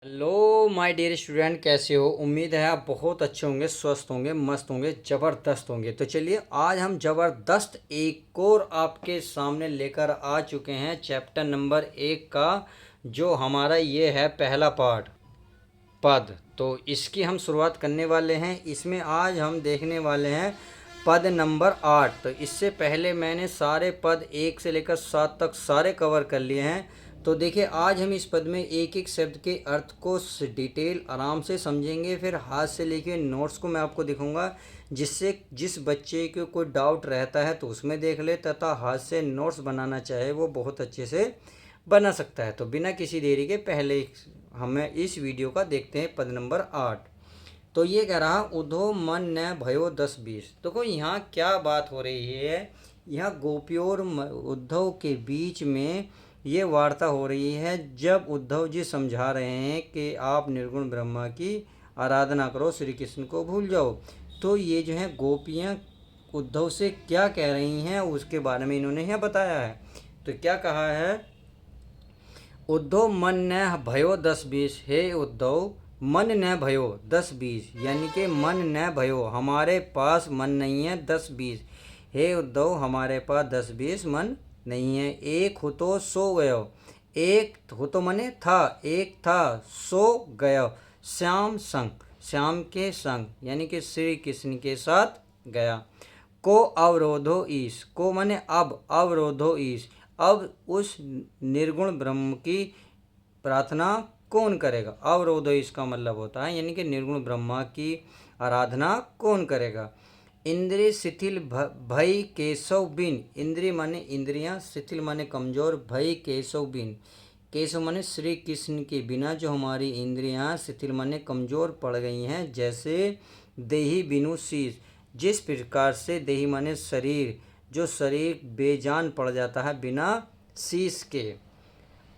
Hello my dear student, कैसे हो? उम्मीद है आप बहुत अच्छे होंगे, स्वस्थ होंगे, मस्त होंगे, ज़बरदस्त होंगे। तो चलिए आज हम ज़बरदस्त एक और आपके सामने लेकर आ चुके हैं चैप्टर नंबर 1 का, जो हमारा ये है पहला पार्ट, पद। तो इसकी हम शुरुआत करने वाले हैं। इसमें आज हम देखने वाले हैं पद नंबर 8। तो इससे पहले मैंने सारे पद 1 से लेकर 7 तक सारे कवर कर लिए हैं। तो देखिए आज हम इस पद में एक एक शब्द के अर्थ को डिटेल आराम से समझेंगे। फिर हाथ से लेके नोट्स को मैं आपको दिखाऊंगा, जिससे जिस बच्चे को कोई डाउट रहता है तो उसमें देख ले, तथा हाथ से नोट्स बनाना चाहे वो बहुत अच्छे से बना सकता है। तो बिना किसी देरी के पहले हमें इस वीडियो का देखते हैं पद नंबर 8। तो ये कह रहा उद्धव मन न भयो 10-20। देखो यहाँ क्या बात हो रही है। यहाँ गोपी और उद्धव के बीच में ये वार्ता हो रही है, जब उद्धव जी समझा रहे हैं कि आप निर्गुण ब्रह्मा की आराधना करो, श्री कृष्ण को भूल जाओ। तो ये जो है गोपियाँ उद्धव से क्या कह रही हैं उसके बारे में इन्होंने यहाँ बताया है। तो क्या कहा है, उद्धव मन न भयो 10-20। हे उद्धव, मन न भयो 10-20, यानी कि मन न भयो, हमारे पास मन नहीं है 10-20। हे उद्धव, हमारे पास 10-20 मन नहीं है। एक हो तो सो गयो, एक हो तो मने था, एक था सो गयो, श्याम संग, श्याम के संग, यानी कि श्री कृष्ण के साथ गया। को अवरोधो ईश, को मने अब, अवरोधो ईश, अब उस निर्गुण ब्रह्म की प्रार्थना कौन करेगा। अवरोधो इसका मतलब होता है यानी कि निर्गुण ब्रह्मा की आराधना कौन करेगा। इंद्रिय शिथिल भय केशव बिन, इंद्रिय माने इंद्रियां, शिथिल माने कमजोर, भय केशव बिन, केशव माने श्री कृष्ण के बिना जो हमारी इंद्रियां शिथिल माने कमजोर पड़ गई हैं। जैसे देही बिनु शीश, जिस प्रकार से देही माने शरीर, जो शरीर बेजान पड़ जाता है बिना शीश के।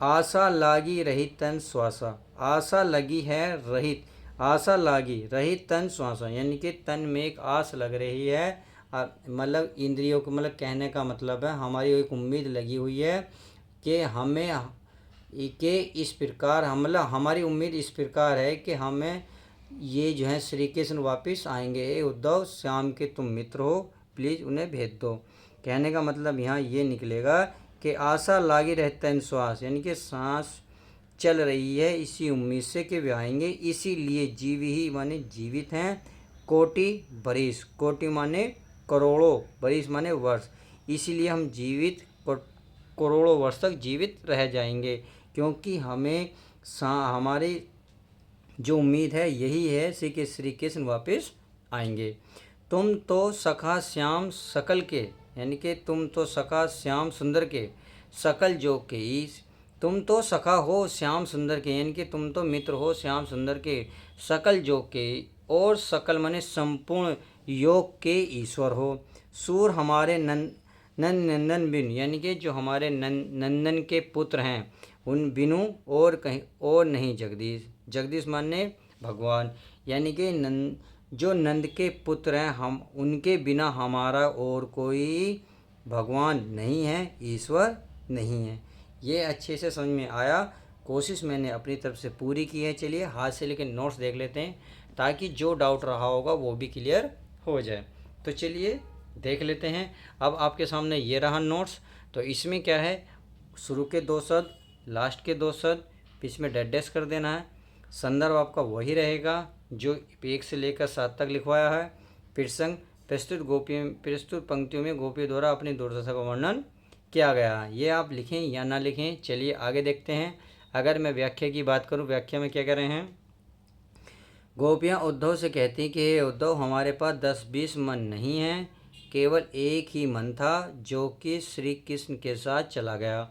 आशा लागी रहित तन श्वासा, आशा लगी है रहित, आशा लागी रहित तन श्वासा, यानी कि तन में एक आस लग रही है। मतलब इंद्रियों को, मतलब कहने का मतलब है हमारी एक उम्मीद लगी हुई है कि हमें के इस प्रकार, मतलब हमारी उम्मीद इस प्रकार है कि हमें ये जो है श्री कृष्ण वापस आएंगे। ए उद्धव, श्याम के तुम मित्र हो, प्लीज़ उन्हें भेज दो। कहने का मतलब यहाँ ये निकलेगा कि आशा लागी रहता है श्वास, यानी कि सांस चल रही है इसी उम्मीद से कि वे आएंगे, इसीलिए जीव ही माने जीवित हैं। कोटि बरिस, कोटि माने करोड़ों, बरिस माने वर्ष, इसीलिए हम जीवित करोड़ों वर्ष तक जीवित रह जाएंगे, क्योंकि हमें हमारी जो उम्मीद है यही है कि श्री कृष्ण वापस आएंगे। तुम तो सखा श्याम सकल के, यानी कि तुम तो सखा श्याम सुंदर के, सकल जो के ईश, तुम तो सखा हो श्याम सुंदर के, यानी कि तुम तो मित्र हो श्याम सुंदर के, सकल जो के, और सकल माने संपूर्ण योग के ईश्वर हो। सूर हमारे नंदन बिन, यानी कि जो हमारे नंदन के पुत्र हैं उन बिनु और कहीं और नहीं जगदीश, जगदीश माने भगवान, यानी कि जो नंद के पुत्र हैं हम, उनके बिना हमारा और कोई भगवान नहीं है, ईश्वर नहीं है। ये अच्छे से समझ में आया। कोशिश मैंने अपनी तरफ से पूरी की है। चलिए हाथ से लेकर नोट्स देख लेते हैं, ताकि जो डाउट रहा होगा वो भी क्लियर हो जाए। तो चलिए देख लेते हैं। अब आपके सामने ये रहा नोट्स। तो इसमें क्या है, शुरू के 2 शब्द, लास्ट के 2 शब्द, बीच में डैश कर देना है। संदर्भ आपका वही रहेगा जो 1 से लेकर 7 तक लिखवाया है। प्रसंग, प्रस्तुत पंक्तियों में गोपियों द्वारा अपनी दुर्दशा का वर्णन किया गया है। ये आप लिखें या ना लिखें। चलिए आगे देखते हैं। अगर मैं व्याख्या की बात करूं, व्याख्या में क्या कह रहे हैं, गोपियाँ उद्धव से कहती कि हे उद्धव, हमारे पास 10-20 मन नहीं है, केवल एक ही मन था जो कि श्री कृष्ण के साथ चला गया।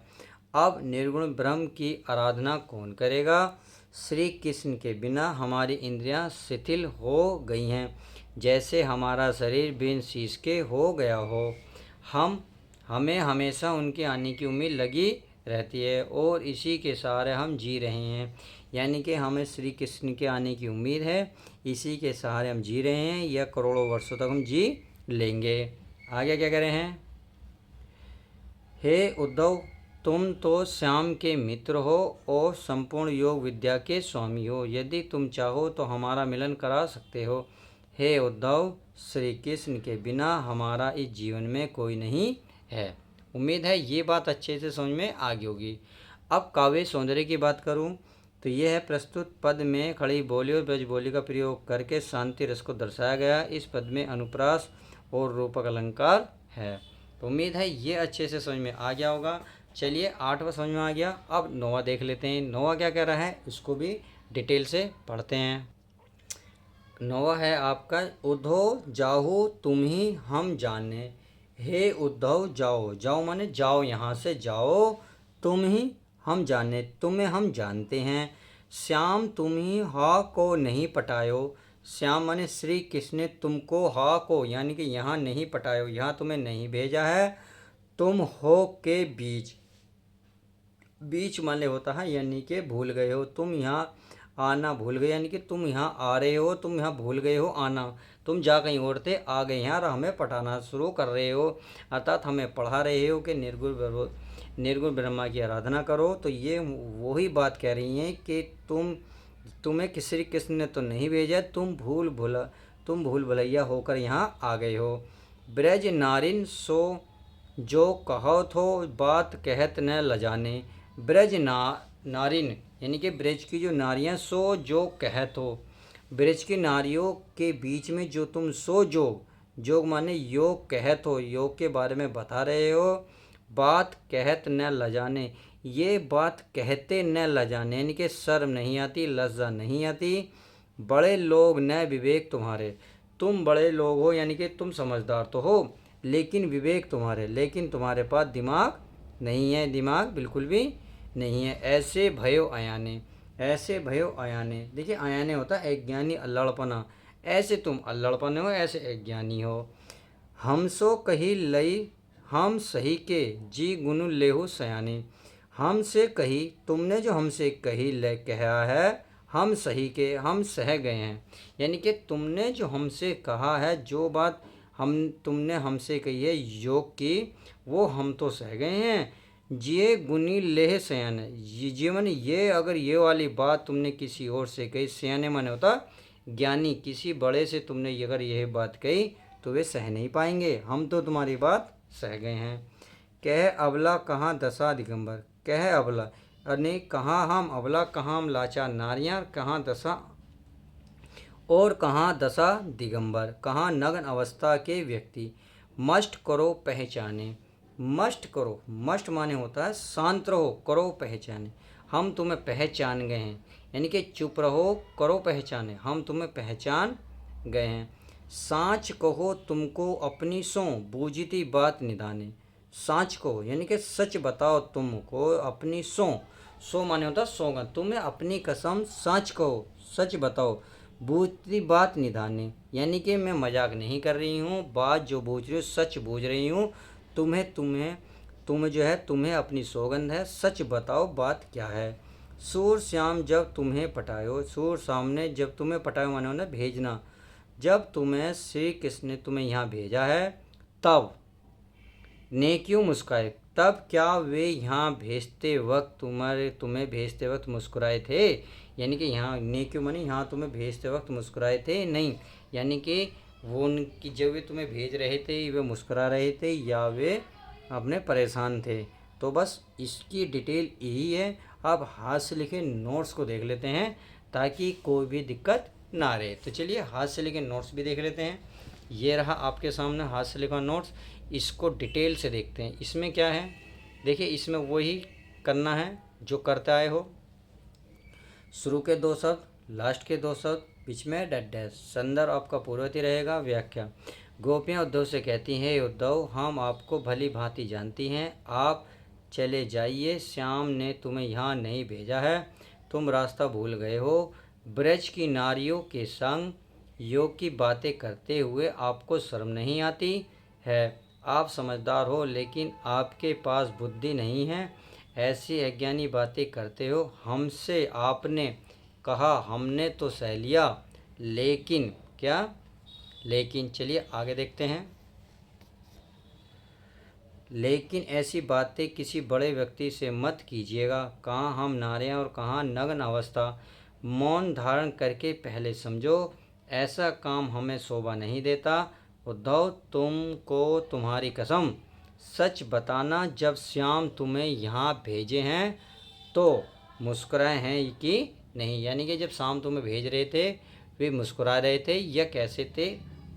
अब निर्गुण ब्रह्म की आराधना कौन करेगा। श्री कृष्ण के बिना हमारी इंद्रियां शिथिल हो गई हैं, जैसे हमारा शरीर बिन शीश के हो गया हो। हमें हमेशा उनके आने की उम्मीद लगी रहती है और इसी के सहारे हम जी रहे हैं, यानी कि हमें श्री कृष्ण के आने की उम्मीद है, इसी के सहारे हम जी रहे हैं, या करोड़ों वर्षों तक हम जी लेंगे। आगे क्या कह रहे हैं, हे उद्धव, तुम तो श्याम के मित्र हो और संपूर्ण योग विद्या के स्वामी हो। यदि तुम चाहो तो हमारा मिलन करा सकते हो। हे उद्धव, श्री कृष्ण के बिना हमारा इस जीवन में कोई नहीं है। उम्मीद है ये बात अच्छे से समझ में आ गई होगी। अब काव्य सौंदर्य की बात करूं तो यह है प्रस्तुत पद में खड़ी बोली और ब्रज बोली का प्रयोग करके शांति रस को दर्शाया गया। इस पद में अनुप्रास और रूपक अलंकार है। तो उम्मीद है ये अच्छे से समझ में आ गया होगा। चलिए 8वां समझ में आ गया। अब 9वां देख लेते हैं। 9वां क्या कह रहा है इसको भी डिटेल से पढ़ते हैं। 9वां है आपका उद्धव जाहु तुम ही हम जाने। हे उद्धव जाओ, जाओ माने जाओ, यहाँ से जाओ, तुम ही हम जाने, तुम्हें हम जानते हैं। श्याम तुम ही हा को नहीं पटायो। श्याम माने श्री कृष्ण ने तुमको हा को यानी कि यहाँ नहीं पटायो, यहाँ तुम्हें नहीं भेजा है। तुम हो के बीच, बीच माने होता है यानी कि भूल गए हो। तुम यहाँ आना भूल गए यानी कि तुम यहाँ आ रहे हो, तुम यहाँ भूल गए हो आना। तुम जा कहीं और थे, आ गए यहाँ और हमें पढ़ाना शुरू कर रहे हो, अर्थात हमें पढ़ा रहे हो कि निर्गुण ब्रह्मा की आराधना करो। तो ये वही बात कह रही हैं कि तुम्हें किसी कृष्ण ने तो नहीं भेजा, तुम भूल भुलैया होकर यहाँ आ गए हो। ब्रज नारिन सो जो कहो थो बात कहत न लजाने। ब्रज नारिन यानी कि ब्रज की जो नारियां सो जो कहत हो, ब्रज की नारियों के बीच में जो तुम सो जोग माने योग कहत हो, योग के बारे में बता रहे हो। बात कहत न लजाने, ये बात कहते न लजाने यानी कि शर्म नहीं आती, लज्जा नहीं आती। बड़े लोग न विवेक तुम्हारे, तुम बड़े लोग हो यानी कि तुम समझदार तो हो, लेकिन विवेक तुम्हारे, लेकिन तुम्हारे पास दिमाग नहीं है, दिमाग बिल्कुल भी नहीं है। ऐसे भयो अयाने, ऐसे भयो अयाने, देखिए अयाने होता है अज्ञानी, अल्लड़पना। ऐसे तुम अल्लड़पने हो, ऐसे अज्ञानी हो। हमसो कही लई हम सही के जी गुनु लेहु सयाने। हमसे कही, तुमने जो हमसे कही ले कहा है, हम सही के हम सह गए हैं यानी कि तुमने जो हमसे कहा है, जो बात तुमने हमसे कही है योग की, वो हम तो सह गए हैं। ये गुनी लेह सयाने, ये माने ये, अगर ये वाली बात तुमने किसी और से कही, सयाने माने होता ज्ञानी, किसी बड़े से तुमने अगर यह बात कही तो वे सह नहीं पाएंगे, हम तो तुम्हारी बात सह गए हैं। कह अबला कहाँ दशा दिगंबर, कह अबला अने कहाँ हम अबला, कहाँ हम लाचार नारियां, कहाँ दशा और कहाँ दशा दिगंबर, कहाँ नग्न अवस्था के व्यक्ति। मस्ट करो पहचाने, मस्ट करो, मस्ट माने होता है शांत रहो, करो पहचाने, हम तुम्हें पहचान गए हैं यानी कि चुप रहो, करो पहचाने, हम तुम्हें पहचान गए हैं। साँच कहो तुमको अपनी सो बूझती बात निदाने। साँच कहो यानी कि सच बताओ तुमको अपनी सो माने होता सोगा, तुम्हें अपनी कसम साँच कहो, सच बताओ। बूझती बात निधाने यानी कि मैं मजाक नहीं कर रही हूँ, बात जो बूझ रही हूँ सच बूझ रही हूँ। तुम्हें जो है, तुम्हें अपनी सौगंध है, सच बताओ बात क्या है। सूर श्याम जब तुम्हें पटायो, सूर सामने जब तुम्हें पटायो माने उन्हें भेजना, जब तुम्हें श्री कृष्ण ने तुम्हें यहाँ भेजा है तब ने क्यों मुस्काए, तब क्या वे यहाँ भेजते वक्त तुम्हें भेजते वक्त मुस्कुराए थे, यानी कि यहाँ ने क्यों माने यहाँ तुम्हें भेजते वक्त मुस्कुराए थे नहीं, यानी कि वो उनकी जब वे तुम्हें भेज रहे थे वे मुस्कुरा रहे थे या वे अपने परेशान थे। तो बस इसकी डिटेल यही है। अब हाथ से लिखे नोट्स को देख लेते हैं ताकि कोई भी दिक्कत ना रहे। तो चलिए हाथ से लिखे नोट्स भी देख लेते हैं। ये रहा आपके सामने हाथ से लिखा नोट्स, इसको डिटेल से देखते हैं। इसमें क्या है, देखिए इसमें वही करना है जो करते आए हो। शुरू के 2 शब्द, लास्ट के 2 शब्द, बीच में डैश डैश, संदर्भ आपका पूर्ववर्ती रहेगा। व्याख्या, गोपियाँ उद्धव से कहती हैं, हे उद्धव हम आपको भली भांति जानती हैं, आप चले जाइए, श्याम ने तुम्हें यहाँ नहीं भेजा है, तुम रास्ता भूल गए हो। ब्रज की नारियों के संग योग की बातें करते हुए आपको शर्म नहीं आती है, आप समझदार हो लेकिन आपके पास बुद्धि नहीं है, ऐसी अज्ञानी बातें करते हो। हमसे आपने कहा हमने तो सह लिया, लेकिन क्या, लेकिन चलिए आगे देखते हैं। लेकिन ऐसी बातें किसी बड़े व्यक्ति से मत कीजिएगा। कहाँ हम नारे हैं और कहाँ नग्न अवस्था। मौन धारण करके पहले समझो, ऐसा काम हमें शोभा नहीं देता। उद्धव, तुमको तुम्हारी कसम, सच बताना, जब श्याम तुम्हें यहाँ भेजे हैं तो मुस्कुराए हैं कि नहीं। यानी कि जब श्याम तुम्हें भेज रहे थे वे मुस्कुरा रहे थे या कैसे थे,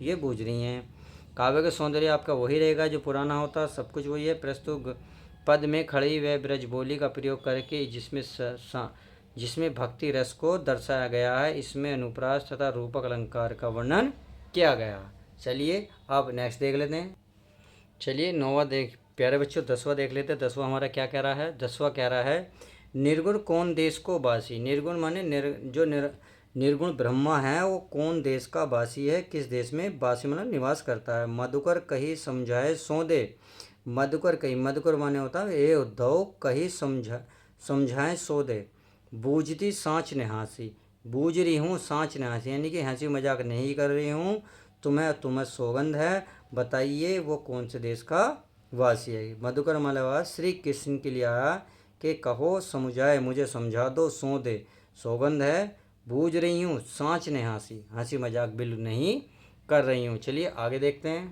ये बूझ रही हैं। काव्य का सौंदर्य आपका वही रहेगा जो पुराना होता, सब कुछ वही है। प्रस्तुत पद में खड़ी व ब्रज बोली का प्रयोग करके जिसमें भक्ति रस को दर्शाया गया है, इसमें अनुप्रास तथा रूपक अलंकार का वर्णन किया गया। चलिए अब नेक्स्ट देख लेते हैं। चलिए 9वां देख प्यारे बच्चों, 10वां देख लेते हैं। 10वां हमारा क्या कह रहा है। 10वां कह रहा है, निर्गुण कौन देश को बासी। निर्गुण माने निर्गुण ब्रह्मा है वो कौन देश का वासी है, किस देश में वासी मतलब निवास करता है। मधुकर कही समझाए सो दे। मधुकर कही, मधुकर माने होता है ए उद्धव, कही समझाए सो दे। बूझती सांच ने हंसी। बूझ रही हूँ सांच ने हंसी, यानी कि हंसी मजाक नहीं कर रही हूँ, तुम्हें सौगंध है, बताइए वो कौन से देश का वासी है। मधुकर मालावास श्री कृष्ण के लिए आया कि कहो समझाए, मुझे समझा दो, सो दे, सौगंध है, बूझ रही हूँ सांच ने हंसी, हंसी मजाक बिल्कुल नहीं कर रही हूँ। चलिए आगे देखते हैं।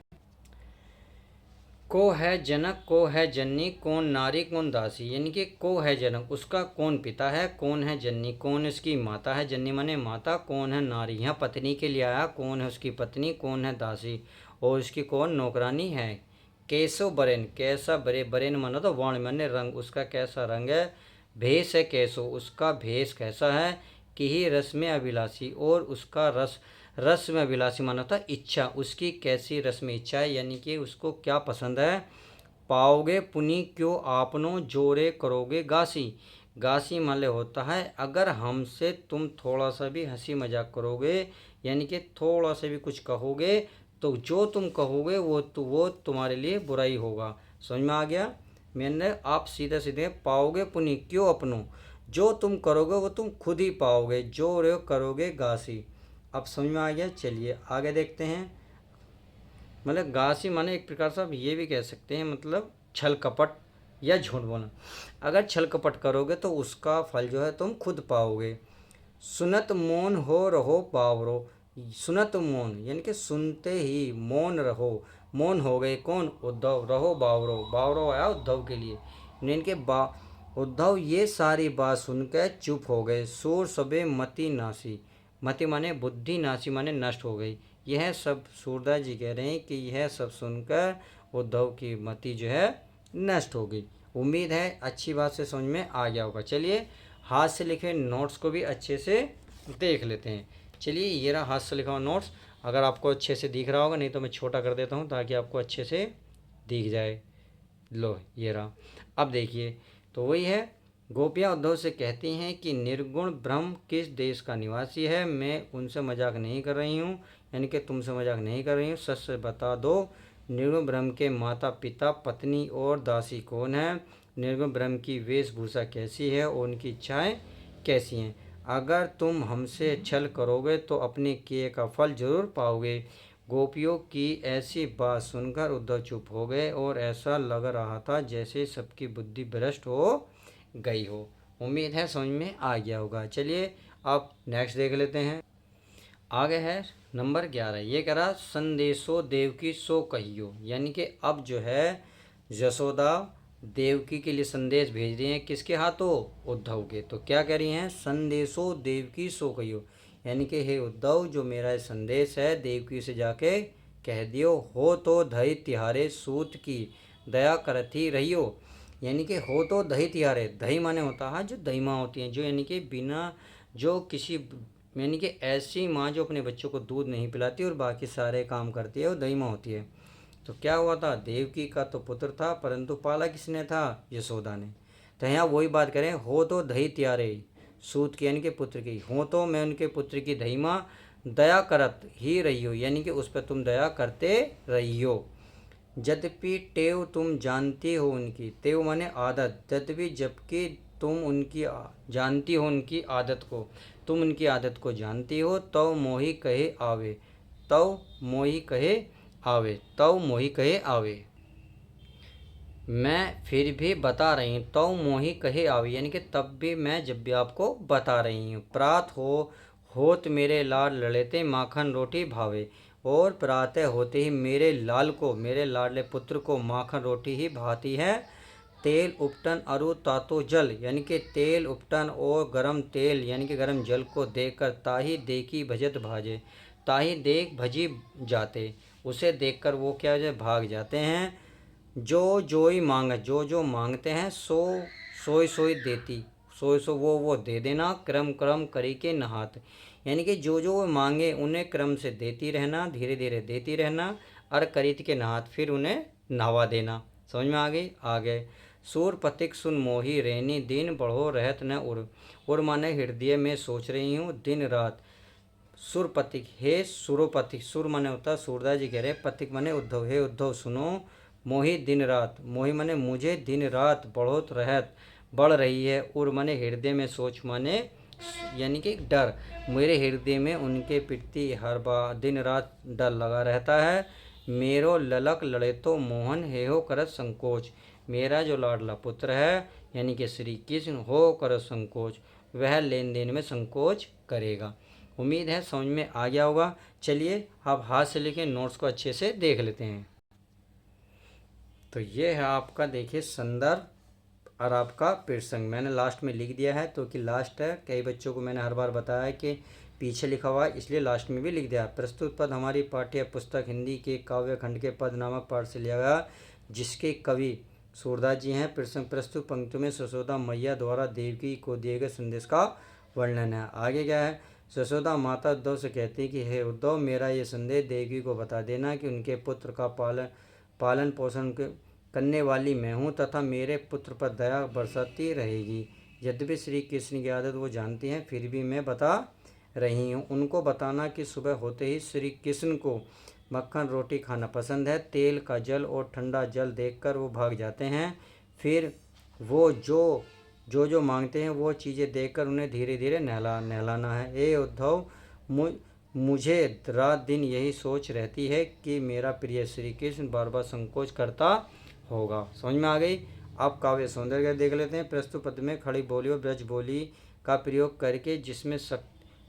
को है जनक, को है जननी, कौन नारी कौन दासी। यानी कि को है जनक, उसका कौन पिता है, कौन है जननी, कौन उसकी माता है। जननी माने माता, कौन है नारी, यहाँ पत्नी के लिए आया, कौन है उसकी पत्नी, कौन है दासी और उसकी कौन नौकरानी है। कैसो बरेन, कैसा बरे, बरेन मानो तो वर्ण माने रंग, उसका कैसा रंग है। भेष है कैसो, उसका भेष कैसा है। कि ही रस में अभिलाषी, और उसका रस में अभिलाषी माना था इच्छा, उसकी कैसी रस में इच्छा है, यानी कि उसको क्या पसंद है। पाओगे पुनि क्यों आपनो, जोरे करोगे गासी। गासी माले होता है अगर हमसे तुम थोड़ा सा भी हंसी मजाक करोगे, यानी कि थोड़ा सा भी कुछ कहोगे, तो जो तुम कहोगे वो तुम्हारे लिए बुराई होगा। समझ में आ गया। मैंने आप सीधे सीधे पाओगे पुनि क्यों अपनो, जो तुम करोगे वो तुम खुद ही पाओगे, जो रे करोगे गासी। अब समझ में आ गया। चलिए आगे देखते हैं। मतलब गासी माने एक प्रकार से आप ये भी कह सकते हैं मतलब छल कपट या झूठ बोलना। अगर छल कपट करोगे तो उसका फल जो है तुम खुद पाओगे। सुनत मौन हो रहो बावरो। सुनत मौन यानी कि सुनते ही मौन रहो। मौन हो गए कौन, उद्धव, रहो बावरो। बावरो आया उद्धव के लिए, इनके उद्धव ये सारी बात सुनकर चुप हो गए। सूर सबे मति नासी। मति माने बुद्धि, नासी माने नष्ट हो गई। यह सब सूरदास जी कह रहे हैं कि यह सब सुनकर उद्धव की मति जो है नष्ट हो गई। उम्मीद है अच्छी बात से समझ में आ गया होगा। चलिए हाथ से लिखे नोट्स को भी अच्छे से देख लेते हैं। चलिए ये रहा हाथ से लिखा हुआ नोट्स। अगर आपको अच्छे से दिख रहा होगा, नहीं तो मैं छोटा कर देता हूँ ताकि आपको अच्छे से दिख जाए। लो ये रहा। अब देखिए तो वही है, गोपियाँ उद्धव से कहती हैं कि निर्गुण ब्रह्म किस देश का निवासी है। मैं उनसे मजाक नहीं कर रही हूँ, यानी कि तुमसे मजाक नहीं कर रही हूँ, सच से बता दो निर्गुण ब्रह्म के माता पिता पत्नी और दासी कौन है। निर्गुण ब्रह्म की वेशभूषा कैसी है और उनकी इच्छाएं कैसी हैं। अगर तुम हमसे छल करोगे तो अपने किए का फल जरूर पाओगे। गोपियों की ऐसी बात सुनकर उद्धव चुप हो गए और ऐसा लग रहा था जैसे सबकी बुद्धि भ्रष्ट हो गई हो। उम्मीद है समझ में आ गया होगा। चलिए अब नेक्स्ट देख लेते हैं। आगे है नंबर 11। ये कह रहा संदेशो देवकी सो कहियो, यानी कि अब जो है यशोदा देवकी के लिए संदेश भेज रही हैं, किसके हाथों, उद्धव के। तो क्या कह रही हैं, संदेशो देवकी सो कहियो, यानी कि हे उद्धव जो मेरा संदेश है देवकी से जाके कह दियो। हो तो दही तिहारे सूत की दया करती रहियो, यानी कि हो तो दही तिहारे, दही माने होता है जो दही माँ होती हैं, जो यानी कि बिना जो किसी यानी कि ऐसी माँ जो अपने बच्चों को दूध नहीं पिलाती और बाकी सारे काम करती है, वो दही माँ होती है। तो क्या हुआ था, देवकी का तो पुत्र था परंतु पाला किसने था, यशोदा ने। तो यहाँ वही बात करें, हो तो दही त्यारे सूत की यानी कि पुत्र की, हो तो मैं उनके पुत्र की दही माँ दया करत ही रही हो, यानी कि उस पर तुम दया करते रही हो। यद्यपि टेव तुम जानती हो उनकी, टेव माने आदत, यद्यपि जबकि तुम उनकी जानती हो उनकी आदत को, तुम उनकी आदत को जानती हो। तव मोही कहे आवे, तव मोही कहे आवे, तव मोही कहे आवे। मैं फिर भी बता रही हूँ, तो मोही कहे आवी, यानी कि तब भी मैं जब भी आपको बता रही हूँ। प्रात होत मेरे लाड लड़ेते माखन रोटी भावे, और प्रातः होते ही मेरे लाल को, मेरे लाडले पुत्र को माखन रोटी ही भाती है। तेल उपटन अरु तातो जल, यानी कि तेल उपटन और गरम तेल यानी कि गरम जल को देखकर ताही देखी भजत भाजे, ताही देख भजी जाते, उसे देखकर वो क्या है भाग जाते हैं। जो जोई मांग, जो जो मांगते हैं सो सोई सोई देती, सोई सो वो दे देना। क्रम क्रम करी के नहात, यानी कि जो जो वो मांगे उन्हें क्रम से देती रहना, धीरे धीरे देती रहना। और करीत के नहात, फिर उन्हें नहवा देना। समझ में आ गई? आ गए। सूर पथिक सुन मोही रैनी, दिन बढ़ो रहत न उर माने हृदय में सोच रही हूँ दिन रात। सुरपतिक, हे सुरोपतिक, सुर माने होता सूरदास जी कह रहे, पथिक माने उद्धव, हे उद्धव सुनो। मोही दिन रात, मोही माने मुझे दिन रात बढ़ोत रहत बढ़ रही है। उर माने हृदय में सोच माने यानी कि डर, मेरे हृदय में उनके प्रति हर बार दिन रात डर लगा रहता है। मेरो ललक लड़े तो मोहन हे हो करत संकोच, मेरा जो लाडला पुत्र है यानी कि श्री कृष्ण हो करत संकोच, वह लेन देन में संकोच करेगा। उम्मीद है समझ में आ गया होगा। चलिए आप हाथ से लिखे नोट्स को अच्छे से देख लेते हैं। तो ये है आपका, देखिए, संदर्भ और आपका प्रसंग मैंने लास्ट में लिख दिया है, तो कि लास्ट है। कई बच्चों को मैंने हर बार बताया है कि पीछे लिखा हुआ है, इसलिए लास्ट में भी लिख दिया। प्रस्तुत पद हमारी पाठ्य पुस्तक हिंदी के काव्य खंड के पद नामक पाठ से लिया गया, जिसके कवि सूरदास जी हैं। प्रस्तुत पंक्तियों में ससोदा मैया द्वारा देवकी को दिए गए संदेश का वर्णन है। आगे क्या है? ससोदा माता उद्धव से कहती कि हे उद्धव, मेरा ये संदेश देवकी को बता देना कि उनके पुत्र का पालन पोषण करने वाली मैं हूँ तथा मेरे पुत्र पर दया बरसाती रहेगी। यद्यपि श्री कृष्ण की आदत वो जानती हैं, फिर भी मैं बता रही हूँ। उनको बताना कि सुबह होते ही श्री कृष्ण को मक्खन रोटी खाना पसंद है। तेल का जल और ठंडा जल देखकर वो भाग जाते हैं। फिर वो जो मांगते हैं वो चीज़ें देखकर उन्हें धीरे धीरे नहलाना है। ए उद्धव, मुझे रात दिन यही सोच रहती है कि मेरा प्रिय श्री कृष्ण बार बार संकोच करता होगा। समझ में आ गई? आप काव्य सौंदर्य देख लेते हैं। प्रस्तुत पद में खड़ी बोली और ब्रज बोली का प्रयोग करके जिसमें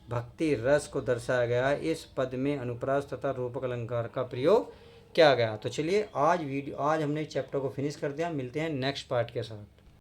भक्ति रस को दर्शाया गया है, इस पद में अनुप्रास तथा रूपक अलंकार का प्रयोग किया गया। तो चलिए आज हमने चैप्टर को फिनिश कर दिया। मिलते हैं नेक्स्ट पार्ट के साथ।